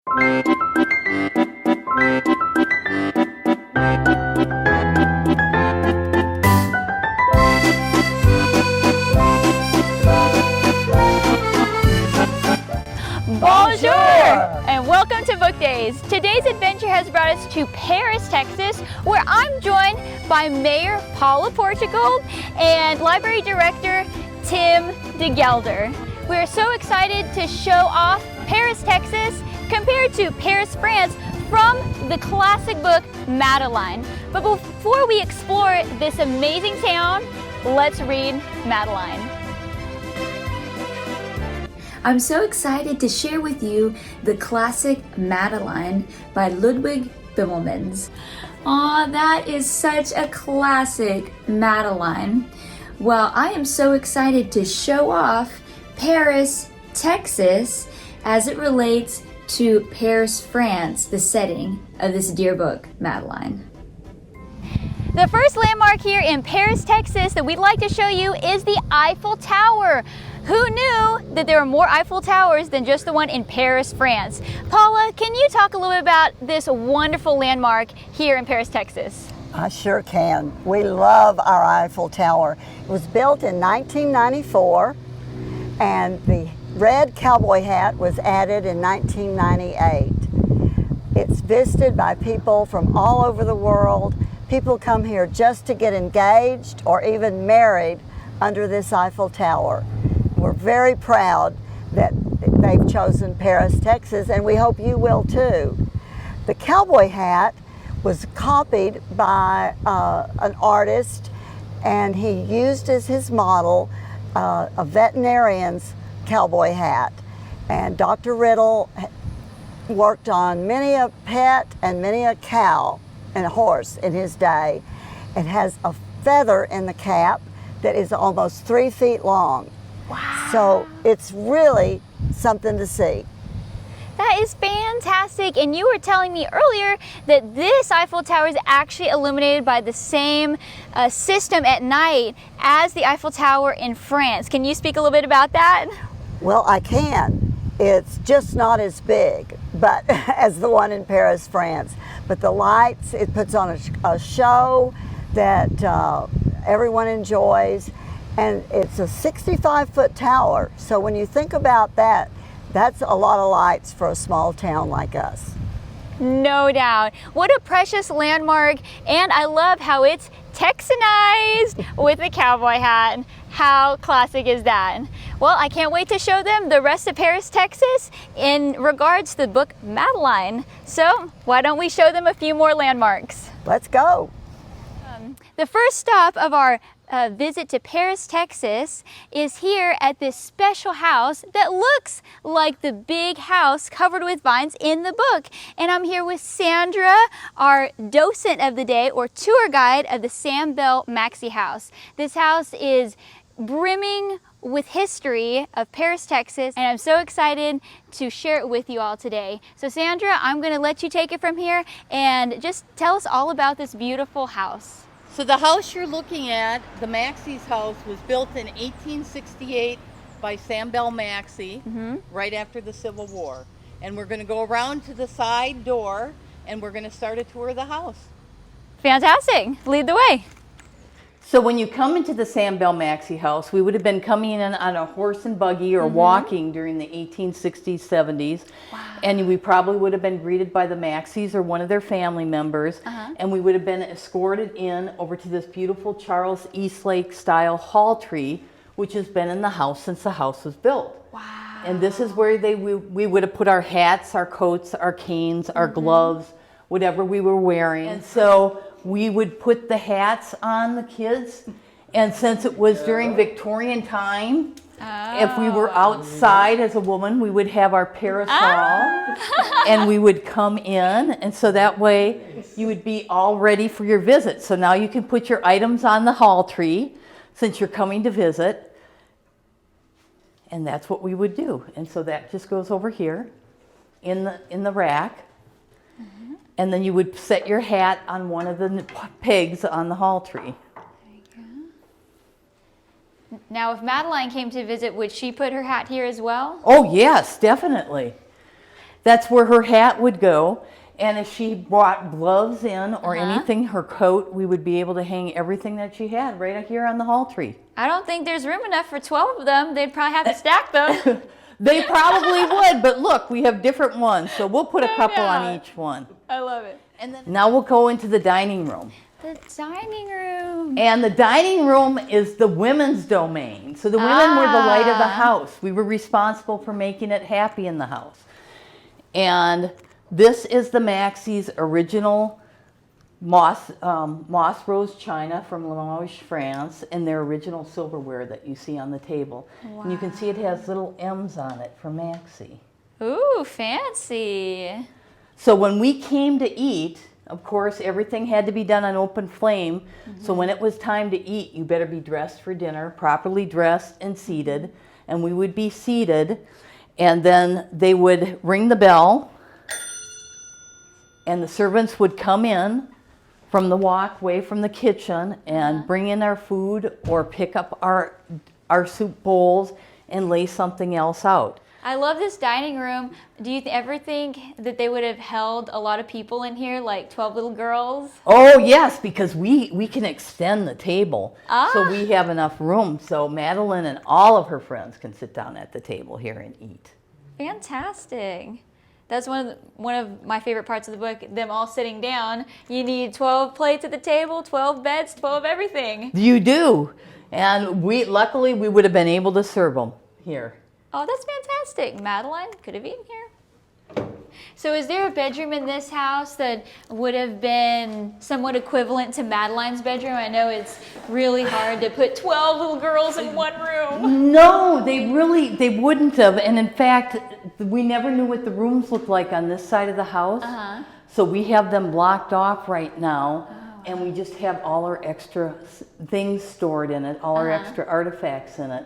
Bonjour! And welcome to Book Days. Today's adventure has brought us to Paris, Texas, where I'm joined by Mayor Paula, Portugal, and Library Director Tim DeGhelder. We are so excited to show off Paris, Texas, compared to Paris, France, from the classic book Madeline. But before we explore this amazing town, let's read Madeline. I'm so excited to share with you the classic Madeline by Ludwig Bemelmans. Aw, that is such a classic, Madeline. Well, I am so excited to show off Paris, Texas, as it relates to Paris, France, the setting of this dear book, Madeline. The first landmark here in Paris, Texas that we'd like to show you is the Eiffel Tower. Who knew that there are more Eiffel Towers than just the one in Paris, France? Paula, can you talk a little bit about this wonderful landmark here in Paris, Texas? I sure can. We love our Eiffel Tower. It was built in 1994, and the red cowboy hat was added in 1998. It's visited by people from all over the world. People come here just to get engaged or even married under this Eiffel Tower. We're very proud that they've chosen Paris, Texas, and we hope you will too. The cowboy hat was copied by an artist, and he used as his model a veterinarian's cowboy hat. And Dr. Riddle worked on many a pet and many a cow and a horse in his day. It has a feather in the cap that is almost 3 feet long. Wow. So it's really something to see. That is fantastic. And you were telling me earlier that this Eiffel Tower is actually illuminated by the same system at night as the Eiffel Tower in France. Can you speak a little bit about that? Well, I can. It's just not as big but as the one in Paris, France. But the lights, it puts on a show that everyone enjoys. And it's a 65-foot tower. So when you think about that, that's a lot of lights for a small town like us. No doubt. What a precious landmark. And I love how it's Texanized with a cowboy hat. How classic is that? Well, I can't wait to show them the rest of Paris, Texas in regards to the book Madeline. So why don't we show them a few more landmarks? Let's go. The first stop of our visit to Paris, Texas is here at this special house that looks like the big house covered with vines in the book. And I'm here with Sandra, our docent of the day or tour guide of the Sam Bell Maxey House. This house is brimming with history of Paris, Texas, and I'm so excited to share it with you all today. So Sandra, I'm going to let you take it from here and just tell us all about this beautiful house. So the house you're looking at, the Maxey's house, was built in 1868 by Sam Bell Maxey, right after the Civil War. And we're going to go around to the side door and we're going to start a tour of the house. Fantastic. Lead the way. So when you come into the Sam Bell Maxey house, we would have been coming in on a horse and buggy or walking during the 1860s, 70s. Wow. And we probably would have been greeted by the Maxeys or one of their family members. And we would have been escorted in over to this beautiful Charles Eastlake style hall tree, which has been in the house since the house was built. Wow. And this is where we would have put our hats, our coats, our canes, our gloves, whatever we were wearing. And so we would put the hats on the kids, and since it was during Victorian time, if we were outside as a woman, we would have our parasol and we would come in, and so that way you would be all ready for your visit. So now you can put your items on the hall tree since you're coming to visit, and that's what we would do. And so that just goes over here in the rack. And then you would set your hat on one of the pegs on the hall tree. There you go. Now, if Madeline came to visit, would she put her hat here as well? Oh, yes, definitely. That's where her hat would go. And if she brought gloves in or anything, her coat, we would be able to hang everything that she had right here on the hall tree. I don't think there's room enough for 12 of them. They'd probably have to stack them. They probably would, but look, we have different ones, so we'll put a couple on each one. I love it. And then now we'll go into the dining room. The dining room. And the dining room is the women's domain. So the women were the light of the house. We were responsible for making it happy in the house. And this is the Maxie's original moss rose china from Limoges, France, and their original silverware that you see on the table. Wow. And you can see it has little M's on it for Maxie. Ooh, fancy. So when we came to eat, of course, everything had to be done on open flame. So when it was time to eat, you better be dressed for dinner, properly dressed and seated. And we would be seated, and then they would ring the bell, and the servants would come in from the walkway from the kitchen and bring in our food or pick up our soup bowls and lay something else out. I love this dining room. Do you ever think that they would have held a lot of people in here, like 12 little girls? Oh, yes, because we can extend the table. So we have enough room so Madeline and all of her friends can sit down at the table here and eat. Fantastic. That's one of my favorite parts of the book, them all sitting down. You need 12 plates at the table, 12 beds, 12 everything. You do. And luckily we would have been able to serve them here. Oh, that's fantastic. Madeline could have eaten here. So is there a bedroom in this house that would have been somewhat equivalent to Madeline's bedroom? I know it's really hard to put 12 little girls in one room. No, they wouldn't have. And in fact, we never knew what the rooms looked like on this side of the house. So we have them blocked off right now. And we just have all our extra things stored in it, all our extra artifacts in it.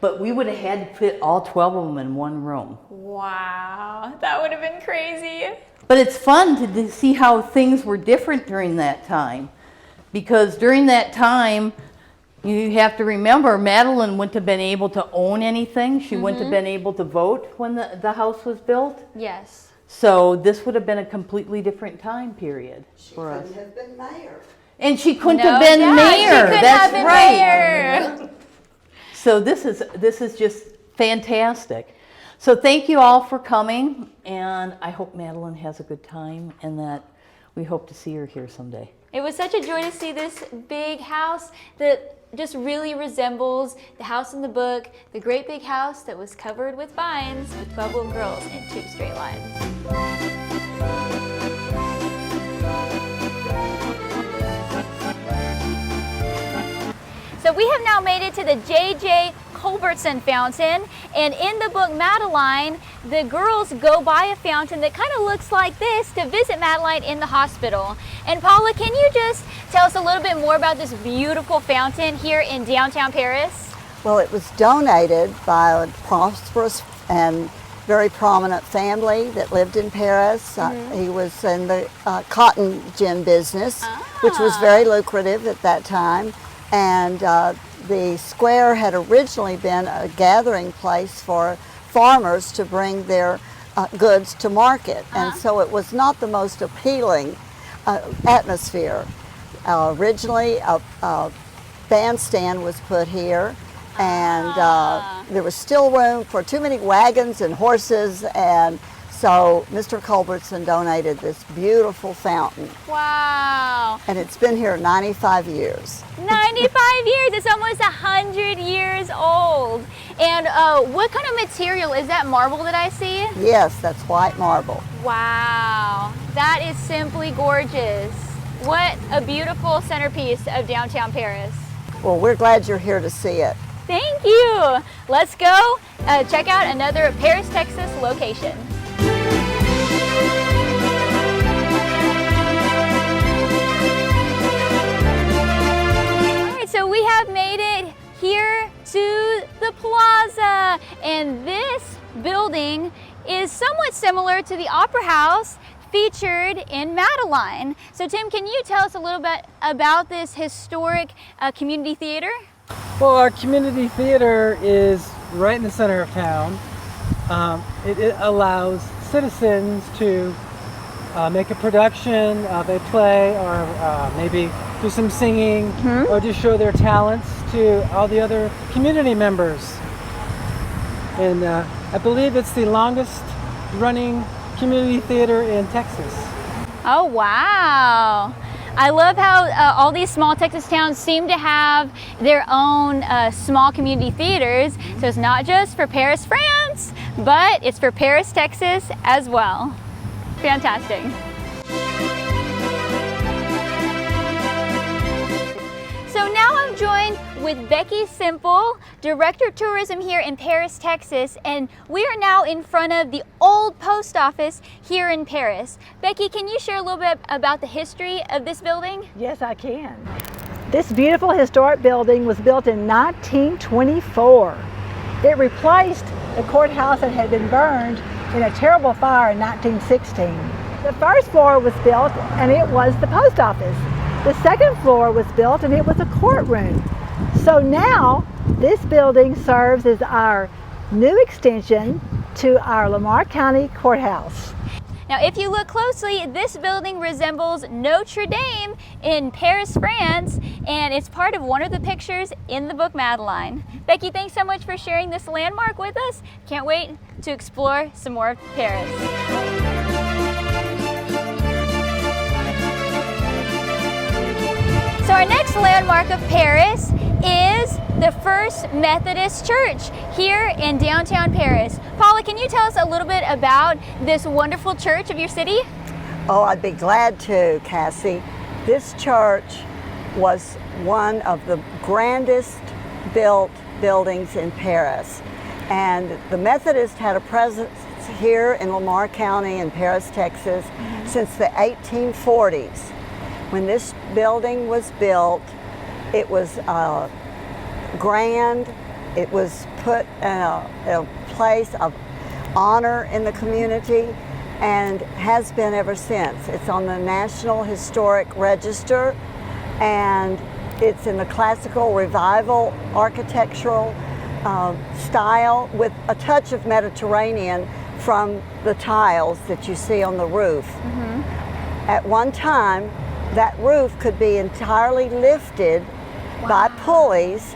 But we would have had to fit all 12 of them in one room. Wow, that would have been crazy. But it's fun to see how things were different during that time. Because during that time, you have to remember, Madeline wouldn't have been able to own anything. She wouldn't have been able to vote when the house was built. Yes. So this would have been a completely different time period for us. She couldn't have been mayor. And she couldn't have been mayor. She couldn't That's have been right. mayor. So this is just fantastic. So thank you all for coming, and I hope Madeline has a good time and that we hope to see her here someday. It was such a joy to see this big house that just really resembles the house in the book, the great big house that was covered with vines with 12 little girls in 2 straight lines. So we have now made it to the J.J. Culbertson fountain, and in the book Madeline, the girls go by a fountain that kind of looks like this to visit Madeline in the hospital. And Paula, can you just tell us a little bit more about this beautiful fountain here in downtown Paris? Well, it was donated by a prosperous and very prominent family that lived in Paris. He was in the cotton gin business, which was very lucrative at that time. And the square had originally been a gathering place for farmers to bring their goods to market. And so it was not the most appealing atmosphere. Originally, a bandstand was put here, and there was still room for too many wagons and horses, and so Mr. Culbertson donated this beautiful fountain. Wow. And it's been here 95 years. 95 years, it's almost 100 years old. And what kind of material, is that marble that I see? Yes, that's white marble. Wow, that is simply gorgeous. What a beautiful centerpiece of downtown Paris. Well, we're glad you're here to see it. Thank you. Let's go check out another Paris, Texas location. So we have made it here to the plaza, and this building is somewhat similar to the Opera House featured in Madeline. So Tim, can you tell us a little bit about this historic community theater? Well, our community theater is right in the center of town. It allows citizens to make a production of a play, or maybe do some singing, or to show their talents to all the other community members. And I believe it's the longest running community theater in Texas. Oh, wow. I love how all these small Texas towns seem to have their own small community theaters. So it's not just for Paris, France, but it's for Paris, Texas as well. Fantastic. So now I'm joined with Becky Simple, Director of Tourism here in Paris, Texas, and we are now in front of the old post office here in Paris. Becky, can you share a little bit about the history of this building? Yes, I can. This beautiful historic building was built in 1924. It replaced the courthouse that had been burned in a terrible fire in 1916. The first floor was built and it was the post office. The second floor was built and it was a courtroom. So now this building serves as our new extension to our Lamar County Courthouse. Now, if you look closely, this building resembles Notre Dame in Paris, France, and it's part of one of the pictures in the book Madeline. Becky, thanks so much for sharing this landmark with us. Can't wait to explore some more of Paris. So our next landmark of Paris is the First Methodist Church here in downtown Paris. Paula, can you tell us a little bit about this wonderful church of your city? Oh, I'd be glad to, Cassie. This church was one of the grandest built buildings in Paris. And the Methodists had a presence here in Lamar County in Paris, Texas, since the 1840s. When this building was built, it was grand. It was put in a place of honor in the community and has been ever since. It's on the National Historic Register, and it's in the classical revival architectural style with a touch of Mediterranean from the tiles that you see on the roof. At one time, that roof could be entirely lifted by pulleys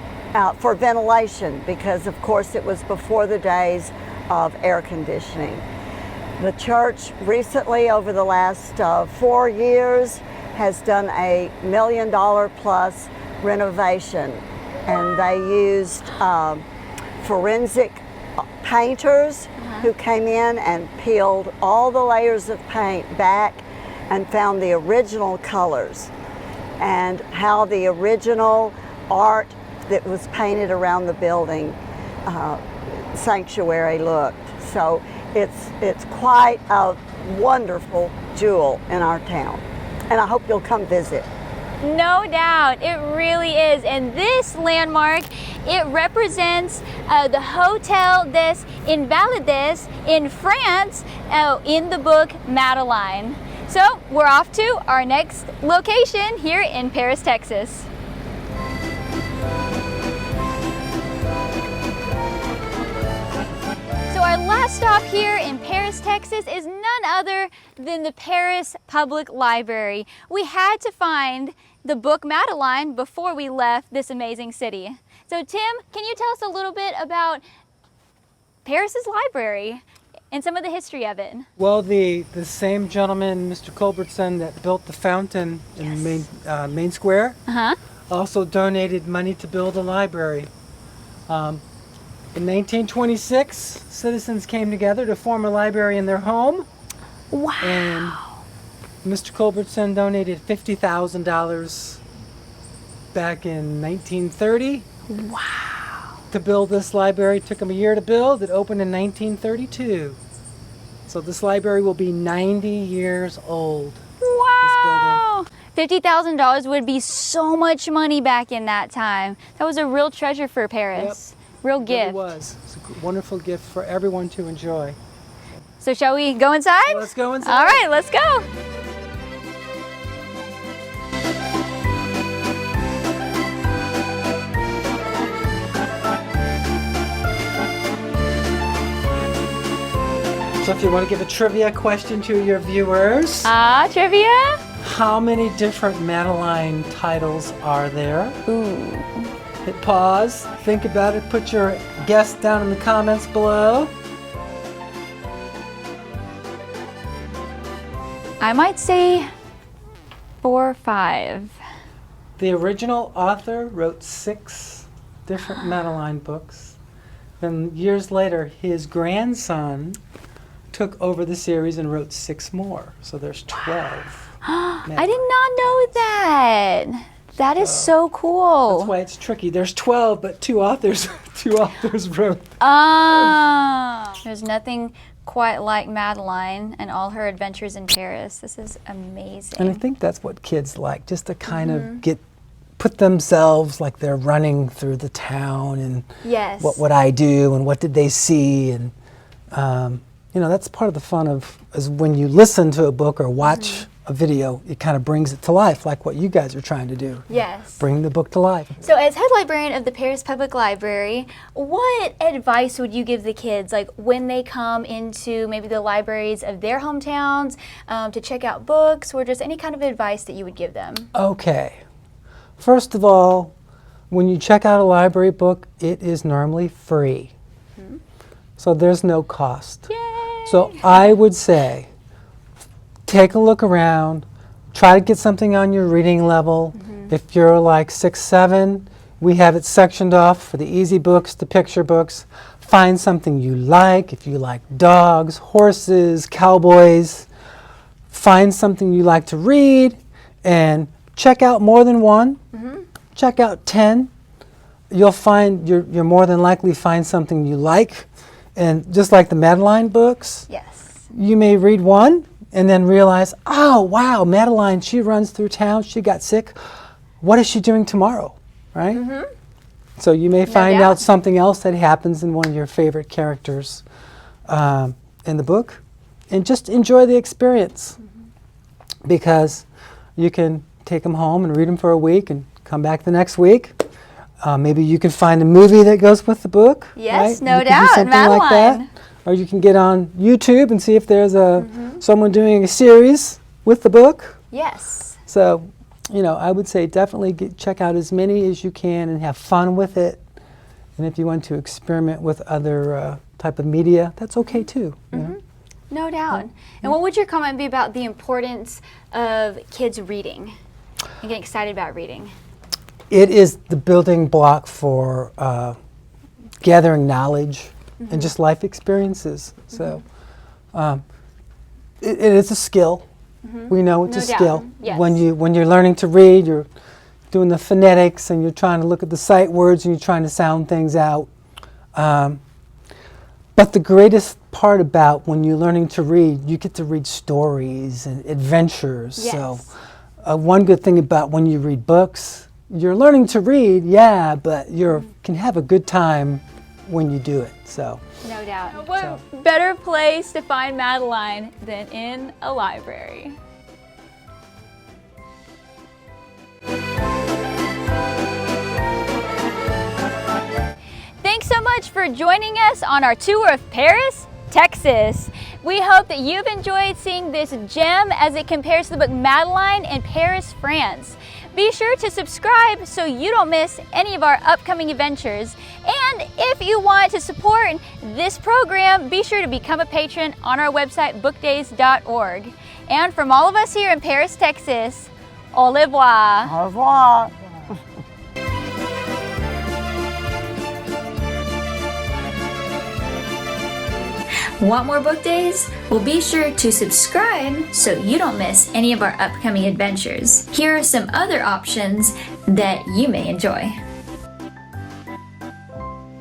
for ventilation, because of course it was before the days of air conditioning. The church recently, over the last 4 years, has done a $1 million plus renovation, and they used forensic painters who came in and peeled all the layers of paint back and found the original colors and how the original art that was painted around the building sanctuary looked. So it's quite a wonderful jewel in our town, and I hope you'll come visit. No doubt, it really is. And this landmark, it represents the Hotel des Invalides in France in the book Madeline. So we're off to our next location here in Paris, Texas. So our last stop here in Paris, Texas is none other than the Paris Public Library. We had to find the book Madeline before we left this amazing city. So Tim, can you tell us a little bit about Paris's library and some of the history of it? Well, the same gentleman, Mr. Culbertson, that built the fountain in Main Square, also donated money to build a library. In 1926, citizens came together to form a library in their home. Wow. And Mr. Culbertson donated $50,000 back in 1930. Wow. To build this library. It took him a year to build. It opened in 1932. So this library will be 90 years old. Wow! $50,000 would be so much money back in that time. That was a real treasure for Paris. Yep. Real It gift. really was. It's a wonderful gift for everyone to enjoy. So shall we go inside? Let's go inside. All right, let's go. So if you want to give a trivia question to your viewers, Trivia? how many different Madeline titles are there? Ooh. Hit pause, think about it, put your guess down in the comments below. I might say 4 or 5. The original author wrote 6 different Madeline books. Then years later, his grandson took over the series and wrote 6 more. So there's 12. I did not know that. That is so cool. That's why it's tricky. There's 12, but two authors wrote. There's nothing quite like Madeline and all her adventures in Paris. This is amazing. And I think that's what kids like, just to kind of put themselves like they're running through the town and Yes. what would I do and what did they see, and you know, that's part of the fun of is when you listen to a book or watch a video, it kind of brings it to life, like what you guys are trying to do. Yes. Bring the book to life. So as head librarian of the Paris Public Library, what advice would you give the kids, like when they come into maybe the libraries of their hometowns to check out books, or just any kind of advice that you would give them? Okay. First of all, when you check out a library book, it is normally free. So there's no cost. Yay! So I would say, take a look around, try to get something on your reading level. If you're like 6, 7, we have it sectioned off for the easy books, the picture books. Find something you like. If you like dogs, horses, cowboys, find something you like to read and check out more than one. Check out 10. You'll find you're more than likely find something you like. And just like the Madeline books, Yes. you may read one and then realize, oh, wow, Madeline, she runs through town, she got sick. What is she doing tomorrow, right? So you may find out something else that happens in one of your favorite characters in the book, and just enjoy the experience, because you can take them home and read them for a week and come back the next week. Maybe you can find a movie that goes with the book. Yes, right? no You can do doubt, something like Madeline. that. Or you can get on YouTube and see if there's someone doing a series with the book. Yes. So, you know, I would say definitely check out as many as you can and have fun with it. And if you want to experiment with other type of media, that's okay too. You know? No doubt. And what would your comment be about the importance of kids reading and getting excited about reading? It is the building block for gathering knowledge and just life experiences. So it is a skill. We know it's No a doubt. skill. Yes. When you're learning to read, you're doing the phonetics and you're trying to look at the sight words and you're trying to sound things out. But the greatest part about when you're learning to read, you get to read stories and adventures. Yes. So one good thing about when you read books, you're learning to read, yeah, but you can have a good time when you do it. So No doubt. What better place to find Madeline than in a library? Thanks so much for joining us on our tour of Paris, Texas. We hope that you've enjoyed seeing this gem as it compares to the book Madeline in Paris, France. Be sure to subscribe so you don't miss any of our upcoming adventures. And if you want to support this program, be sure to become a patron on our website, bookdays.org. And from all of us here in Paris, Texas, au revoir. Au revoir. Want more book days? Well, be sure to subscribe so you don't miss any of our upcoming adventures. Here are some other options that you may enjoy.